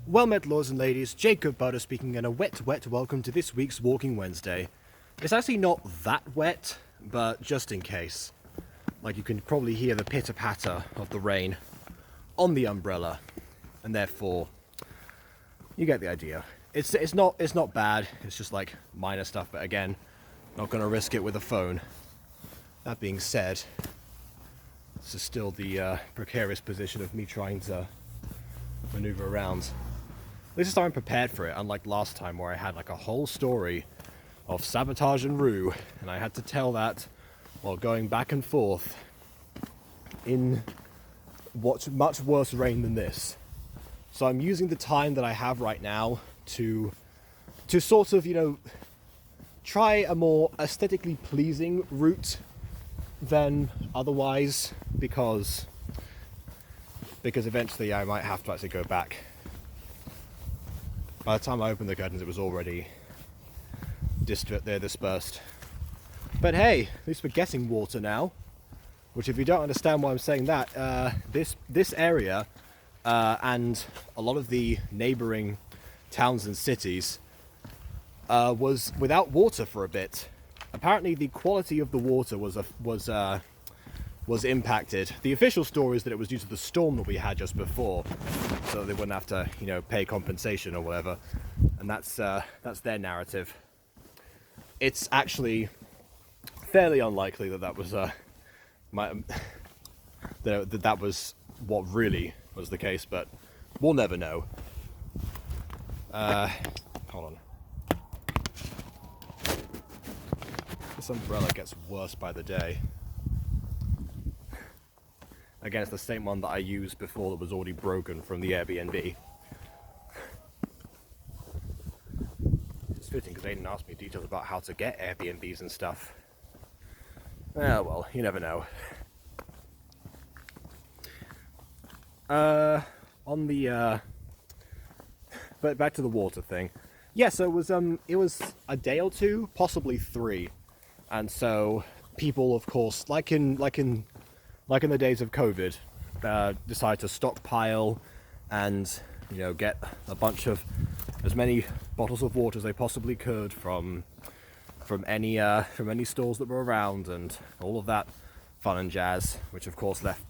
Well met, lords and ladies, Jacob Butter speaking, and a wet welcome to this week's Walking Wednesday. It's actually not that wet, but just in case. Like, you can probably hear the pitter-patter of the rain on the umbrella, and therefore, you get the idea. It's not bad, it's just like minor stuff, but again, not gonna risk it with a phone. That being said, this is still the precarious position of me trying to maneuver around. At least I'm prepared for it, unlike last time where I had like a whole story of sabotage and rue, and I had to tell that while going back and forth in what's much worse rain than this. So I'm using the time that I have right now to sort of, try a more aesthetically pleasing route than otherwise, because eventually I might have to actually go back. By the time I opened the curtains, it was already dispersed. But hey, at least we're getting water now. Which, if you don't understand why I'm saying that, this area and a lot of the neighbouring towns and cities was without water for a bit. Apparently, the quality of the water was impacted. The official story is that it was due to the storm that we had just before, so they wouldn't have to, pay compensation or whatever. And that's their narrative. It's actually fairly unlikely that was that was what really was the case, but we'll never know. Hold on. This umbrella gets worse by the day. Again, it's the same one that I used before that was already broken from the Airbnb. It's fitting because they didn't ask me details about how to get Airbnbs and stuff. Well, you never know. But back to the water thing. Yeah, so it was a day or two, possibly 3, and so people, of course, like in the days of COVID, decided to stockpile and get a bunch of as many bottles of water as they possibly could from any stores that were around, and all of that fun and jazz, which of course left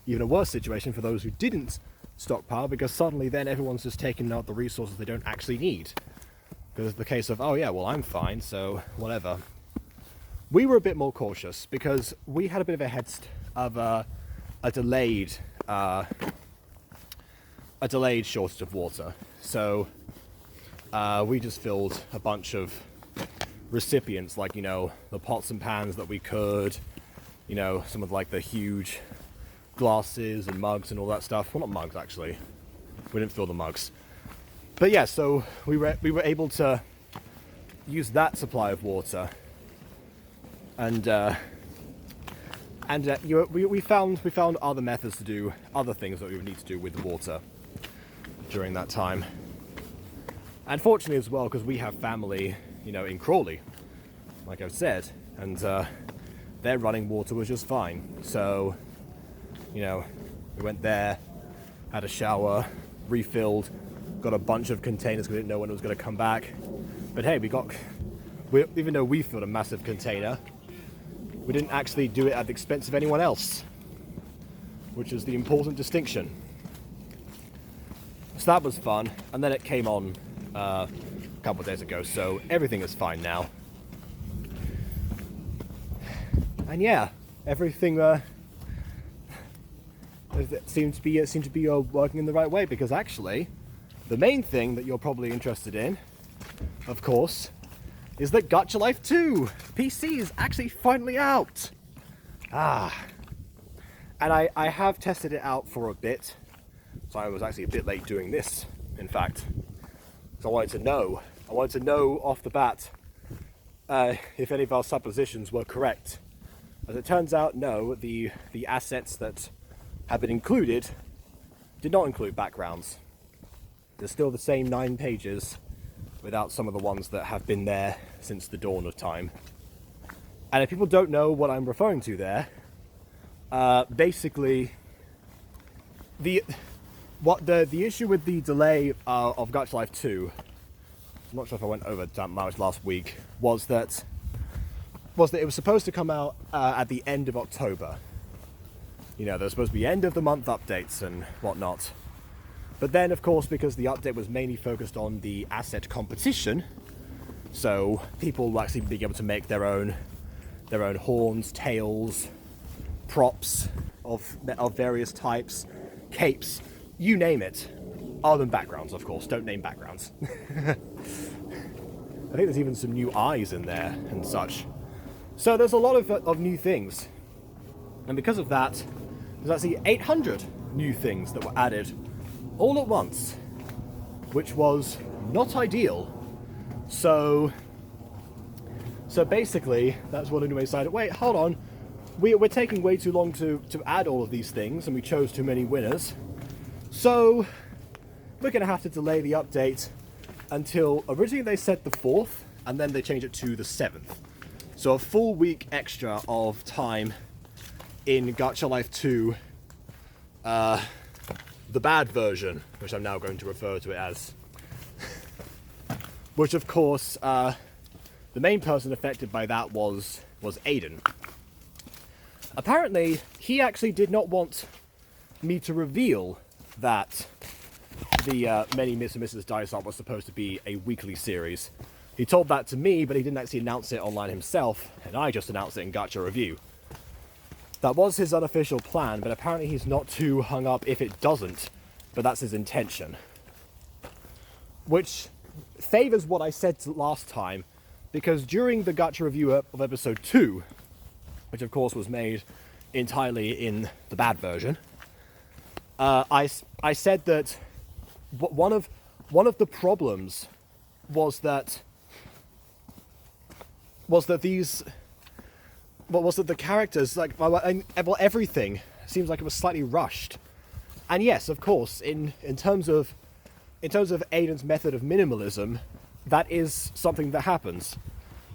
even a worse situation for those who didn't stockpile, because suddenly then everyone's just taking out the resources they don't actually need. Because it's the case of, oh yeah, well I'm fine, so whatever. We were a bit more cautious because we had a bit of a delayed shortage of water. So we just filled a bunch of recipients, like the pots and pans that we could, some of like the huge glasses and mugs and all that stuff. Well, not mugs actually. We didn't fill the mugs. But yeah, so we were able to use that supply of water. And we found other methods to do other things that we would need to do with the water during that time. And fortunately as well, because we have family, in Crawley, like I've said, and their running water was just fine. So, we went there, had a shower, refilled, got a bunch of containers because we didn't know when it was going to come back. But hey, even though we filled a massive container, we didn't actually do it at the expense of anyone else, which is the important distinction. So that was fun, and then it came on a couple of days ago, so everything is fine now. And yeah, everything seemed to be working in the right way, because actually, the main thing that you're probably interested in, of course, is that Gacha Life 2 PC is actually finally out. And I have tested it out for a bit, so I was actually a bit late doing this, in fact. So I wanted to know off the bat if any of our suppositions were correct. As it turns out, no, the assets that have been included did not include backgrounds. There's still the same 9 pages without some of the ones that have been there since the dawn of time. And if people don't know what I'm referring to there, basically the issue with the delay of Gacha Life 2, I'm not sure if I went over that much last week, was that it was supposed to come out at the end of October. You know, there was supposed to be end of the month updates and whatnot. But then, of course, because the update was mainly focused on the asset competition, so people will actually be able to make their own horns, tails, props of various types, capes, you name it. Other than backgrounds, of course. Don't name backgrounds. I think there's even some new eyes in there and such. So there's a lot of new things. And because of that, there's actually 800 new things that were added all at once, which was not ideal. So basically, that's what Inoue decided, wait, hold on, we're taking way too long to add all of these things, and we chose too many winners. So we're going to have to delay the update until, originally they said the 4th, and then they changed it to the 7th. So a full week extra of time in Gacha Life 2, the bad version, which I'm now going to refer to it as. Which, of course, the main person affected by that was Aiden. Apparently, he actually did not want me to reveal that the Many Miss and Mrs. Dysart was supposed to be a weekly series. He told that to me, but he didn't actually announce it online himself, and I just announced it in Gacha Review. That was his unofficial plan, but apparently he's not too hung up if it doesn't, but that's his intention. Which favours what I said last time, because during the Gacha Review of episode 2, which of course was made entirely in the bad version, I said that one of the problems was that the characters, like, well, everything seems like it was slightly rushed. And yes, of course, in terms of Aiden's method of minimalism, that is something that happens.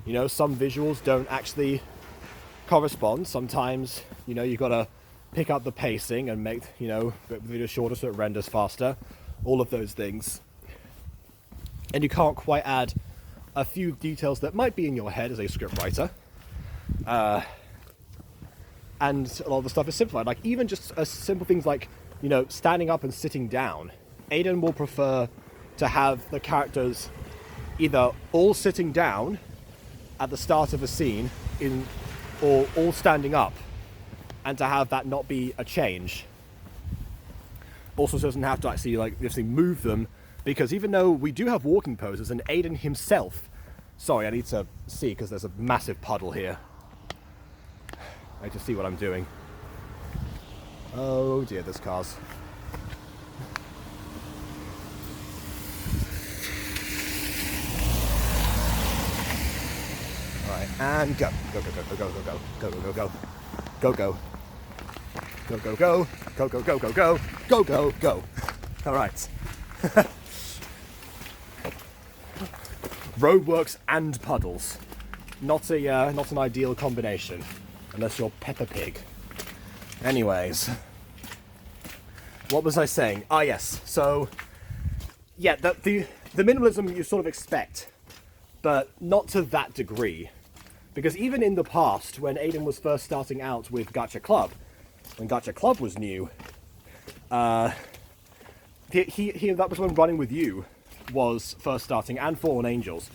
You know, some visuals don't actually correspond. Sometimes, you know, you've got to pick up the pacing and make, you know, the video shorter so it renders faster. All of those things. And you can't quite add a few details that might be in your head as a scriptwriter. And a lot of the stuff is simplified. Like, even just simple things like, you know, standing up and sitting down. Aiden will prefer to have the characters either all sitting down at the start of a scene or all standing up, and to have that not be a change. Also doesn't have to actually move them, because even though we do have walking poses, and Aiden himself, sorry, I need to see because there's a massive puddle here. I need to see what I'm doing. Oh dear, this car's. Alright, and go. Go, go, go, go, go, go, go, go, go, go, go, go. Go, go, go, go, go, go, go, go, go, go, go. Alright. Roadworks and puddles. Not an ideal combination. Unless you're Peppa Pig. Anyways. What was I saying? Ah, yes. So, yeah, the minimalism you sort of expect, but not to that degree. Because even in the past, when Aiden was first starting out with Gacha Club, when Gacha Club was new, that was when Running With You was first starting, and Fallen Angels.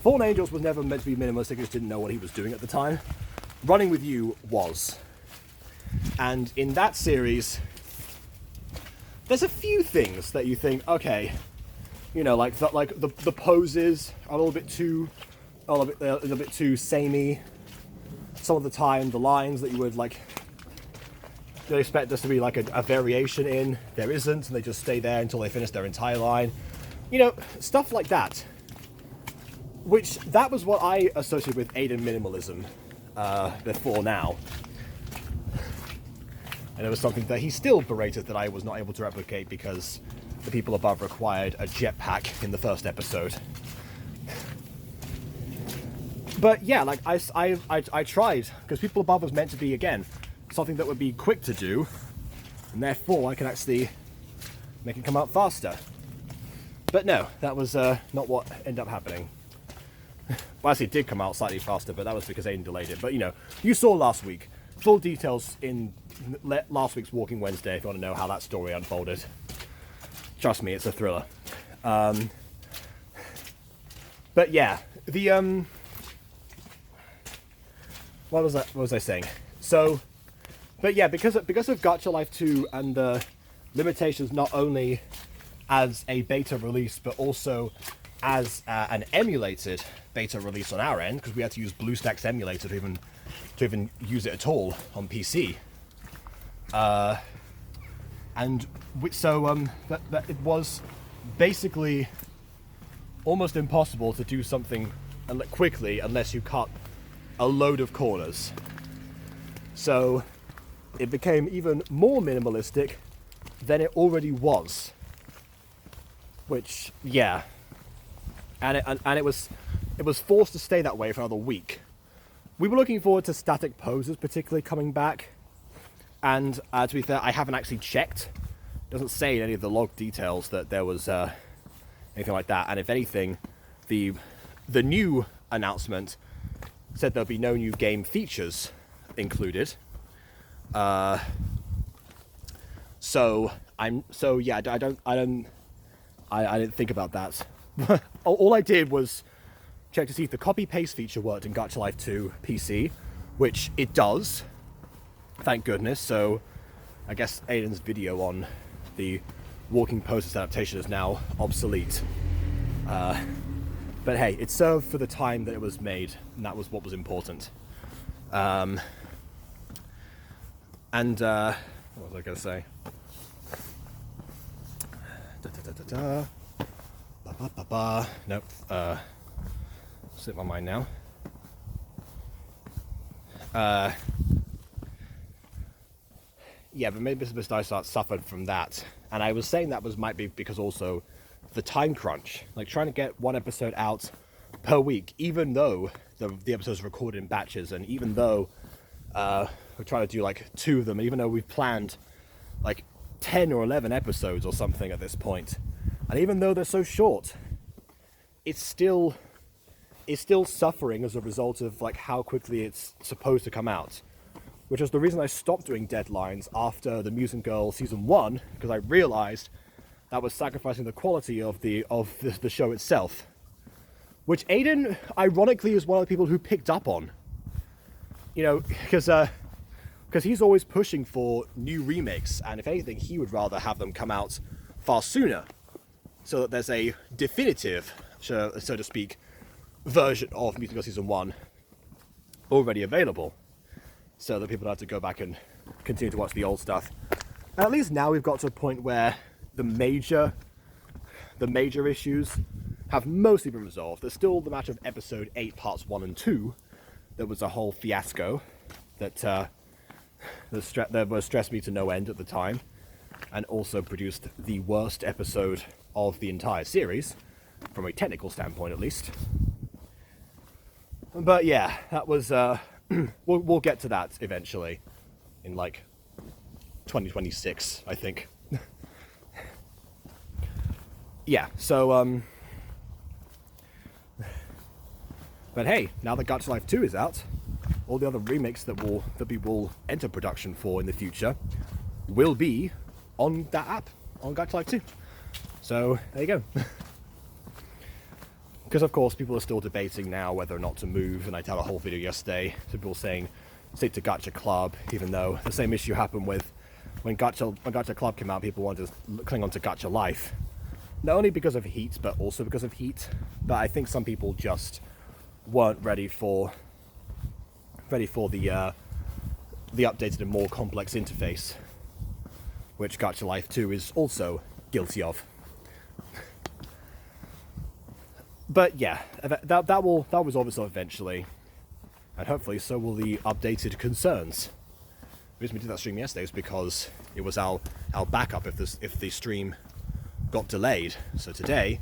Fallen Angels was never meant to be minimalistic, he just didn't know what he was doing at the time. Running With You was. And in that series, there's a few things that you think, okay, you know, like the poses are a little bit too samey. Some of the time, the lines that you would they expect this to be like a variation in, there isn't, and they just stay there until they finish their entire line. You know, stuff like that. Which, that was what I associated with Aiden minimalism before now. And it was something that he still berated that I was not able to replicate because the people above required a jetpack in the first episode. But yeah, like I tried, because People Above was meant to be, again, something that would be quick to do, and therefore I can actually make it come out faster. But no, that was not what ended up happening. Well, actually, it did come out slightly faster, but that was because Aiden delayed it. But, you know, you saw last week. Full details in last week's Walking Wednesday if you want to know how that story unfolded. Trust me, it's a thriller. But, yeah, the, what was I saying? So, but yeah, because of Gacha Life 2 and the limitations not only as a beta release, but also as an emulated beta release on our end, because we had to use BlueStacks emulator to even use it at all on PC. But it was basically almost impossible to do something quickly unless you cut a load of corners. So it became even more minimalistic than it already was. Which, yeah, and it was forced to stay that way for another week. We were looking forward to static poses particularly coming back, and to be fair, I haven't actually checked. It doesn't say in any of the log details that there was anything like that. And if anything, the new announcement said there'll be no new game features included. I didn't think about that. All I did was check to see if the copy-paste feature worked in Gacha Life 2 PC, which it does, thank goodness. So I guess Aiden's video on the walking poses adaptation is now obsolete. But hey, it served for the time that it was made, and that was what was important. What was I going to say? Nope. Slipped my mind now. Yeah, but maybe Mr. Dysart suffered from that, and I was saying that might be because also the time crunch, like trying to get one episode out per week, even though the episodes are recorded in batches, and even though we're trying to do like 2 of them, even though we've planned like 10 or 11 episodes or something at this point, and even though they're so short, it's still suffering as a result of like how quickly it's supposed to come out, which was the reason I stopped doing deadlines after the Mutant Girl season 1, because I realized that was sacrificing the quality of the show itself, which Aiden ironically is one of the people who picked up on, you know, because he's always pushing for new remakes, and if anything he would rather have them come out far sooner, so that there's a definitive, so to speak, version of Mutant Girl Season 1 already available, so that people don't have to go back and continue to watch the old stuff. And at least now we've got to a point where the major issues have mostly been resolved. There's still the matter of Episode 8, Parts 1 and 2. There was a whole fiasco that stressed me to no end at the time, and also produced the worst episode of the entire series, from a technical standpoint at least. But yeah, that was we'll get to that eventually in like 2026, I think. Yeah, so but hey, now that Gacha Life 2 is out, all the other remakes that we will enter production for in the future will be on that app, on Gacha Life 2. So there you go. Because of course people are still debating now whether or not to move, and I did a whole video yesterday, people saying stick to Gacha Club, even though the same issue happened with when Gacha Club came out. People wanted to cling on to Gacha Life, not only because of heat but also because of heat. But I think some people just weren't ready for the updated and more complex interface, which Gacha Life 2 is also guilty of. But yeah, that will resolve itself eventually, and hopefully so will the updated concerns. The reason we did that stream yesterday was because it was our backup if the stream got delayed. So today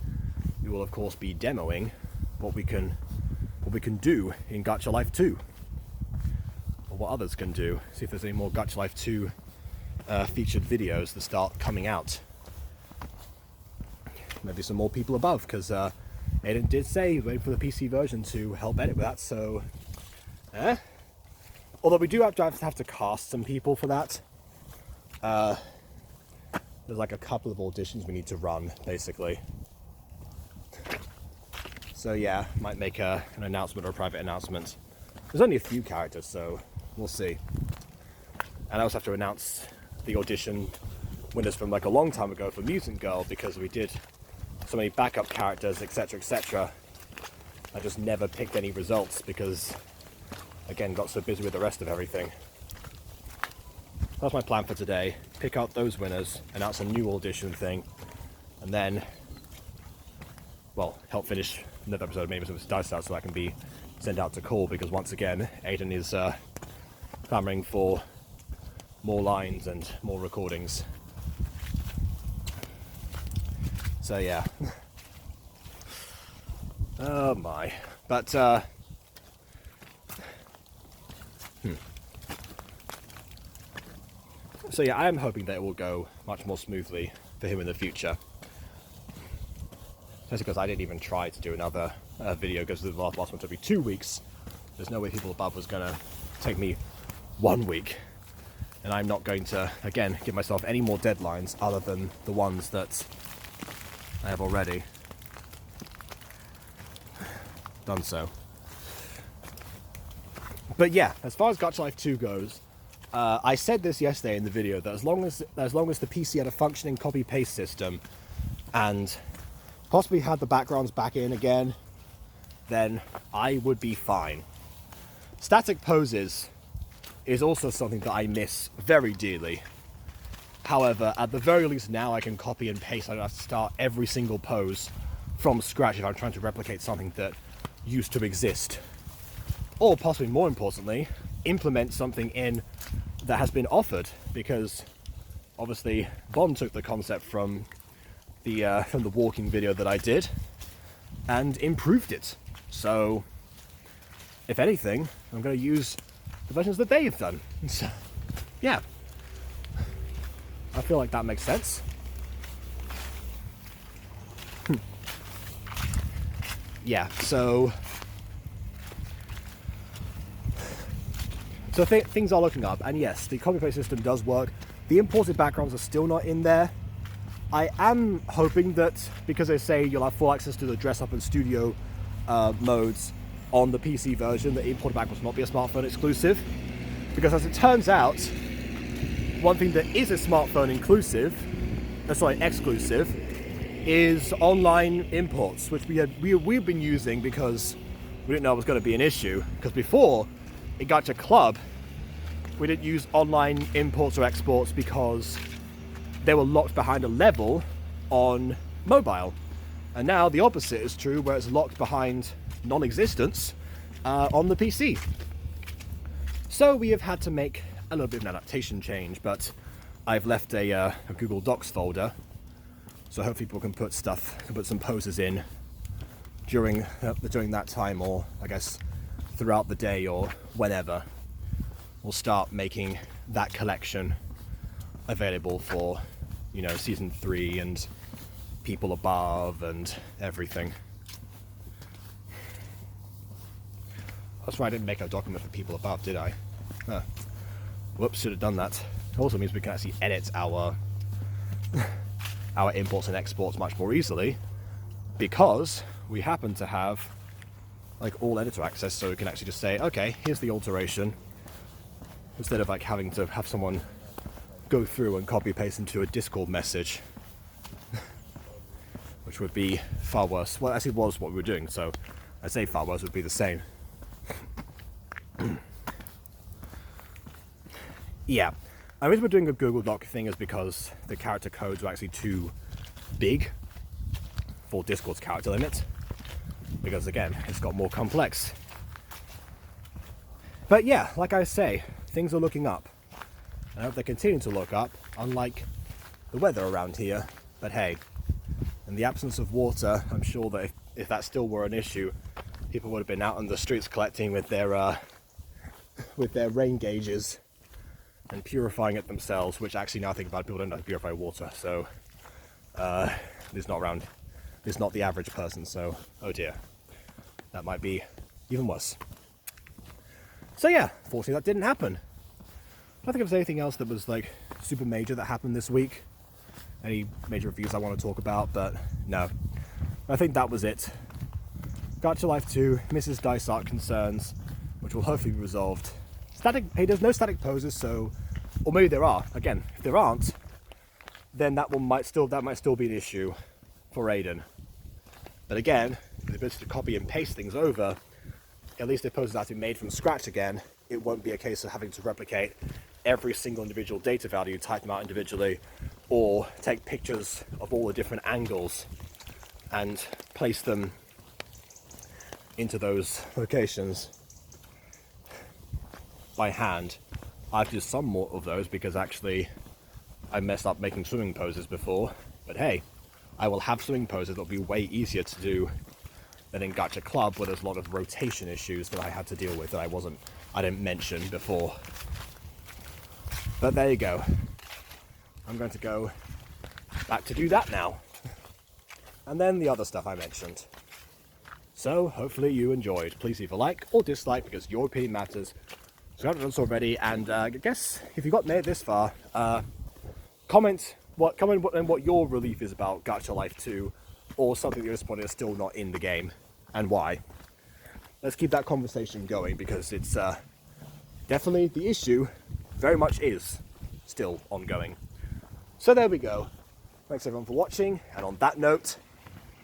we will of course be demoing what we can do in Gacha Life 2, or what others can do. See if there's any more Gacha Life 2 featured videos that start coming out. Maybe some more people above, because Aiden did say he's waiting for the PC version to help edit with that, so... Although we do have to cast some people for that. There's like a couple of auditions we need to run, basically. So yeah, might make an announcement or a private announcement. There's only a few characters, so we'll see. And I also have to announce the audition winners from like a long time ago for Mutant Girl, because we did so many backup characters, etc, etc. I just never picked any results because, again, got so busy with the rest of everything. That's my plan for today. Pick out those winners, announce a new audition thing, and then, well, help finish another episode, maybe some dice out so I can be sent out to call, because once again, Aiden is clamoring for more lines and more recordings. So yeah. Oh my. But so yeah, I am hoping that it will go much more smoothly for him in the future. Especially because I didn't even try to do another video, because the last one took me 2 weeks. There's no way People Above was gonna take me 1 week. And I'm not going to, again, give myself any more deadlines other than the ones that I have already done so. But yeah, as far as Gacha Life 2 goes, I said this yesterday in the video, that as long as the PC had a functioning copy-paste system and possibly had the backgrounds back in again, then I would be fine. Static poses is also something that I miss very dearly. However, at the very least now I can copy and paste. I don't have to start every single pose from scratch if I'm trying to replicate something that used to exist. Or possibly more importantly, implement something in that has been offered, because obviously Bond took the concept from the walking video that I did and improved it. So if anything, I'm going to use the versions that they've done. So, yeah, I feel like that makes sense. Yeah, so things are looking up, and yes, the copy-paste system does work. The imported backgrounds are still not in there. I am hoping that, because they say you'll have full access to the dress-up and studio modes on the PC version, the imported backgrounds will not be a smartphone exclusive. Because as it turns out, one thing that is a smartphone exclusive, is online imports, which we've been using because we didn't know it was going to be an issue. Because before, in Gacha Club, we didn't use online imports or exports because they were locked behind a level on mobile. And now the opposite is true, where it's locked behind non-existence on the PC. So we have had to make a little bit of an adaptation change, but I've left a Google Docs folder, so hopefully people can put some poses in during that time, or I guess throughout the day or whenever. We'll start making that collection available for, you know, season 3 and People Above and everything. That's why I didn't make a document for People Above, did I? Whoops, should have done that. It also means we can actually edit our imports and exports much more easily, because we happen to have like all editor access, so we can actually just say, okay, here's the alteration, instead of like having to have someone go through and copy paste into a Discord message, which would be far worse. Well, actually was what we were doing, so I'd say far worse would be the same. Yeah, the reason we're doing a Google Doc thing is because the character codes are actually too big for Discord's character limit, because again, it's got more complex. But yeah, like I say, things are looking up. I hope they continue to look up, unlike the weather around here. But hey, in the absence of water, I'm sure that if that still were an issue, people would have been out on the streets collecting with their rain gauges and purifying it themselves, which actually, now I think about it, people don't know how to purify water, so it's not the average person, so oh dear, that might be even worse. So yeah, fortunately that didn't happen. I don't think there's anything else that was like super major that happened this week. Any major reviews I want to talk about, but no. I think that was it. Gacha Life 2, Mrs. Dysart concerns, which will hopefully be resolved. Hey, there's no static poses, so, or maybe there are. Again, if there aren't, then that might still be an issue for Aiden. But again, the ability to copy and paste things over, at least if poses have to be made from scratch again, it won't be a case of having to replicate every single individual data value, type them out individually, or take pictures of all the different angles and place them into those locations by hand. I have to do some more of those because actually I messed up making swimming poses before, but hey, I will have swimming poses that'll be way easier to do than in Gacha Club, where there's a lot of rotation issues that I had to deal with that I didn't mention before. But there you go. I'm going to go back to do that now. And then the other stuff I mentioned. So, hopefully you enjoyed. Please leave a like or dislike because your opinion matters. So if you haven't done so already, and I guess if you got made this far, comment what your relief is about Gacha Life 2, or something you're disappointed is still not in the game, and why. Let's keep that conversation going because it's definitely the issue very much is still ongoing. So there we go. Thanks everyone for watching, and on that note,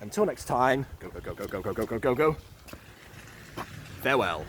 until next time, go, go, go, go, go, go, go, go, go, go. Farewell.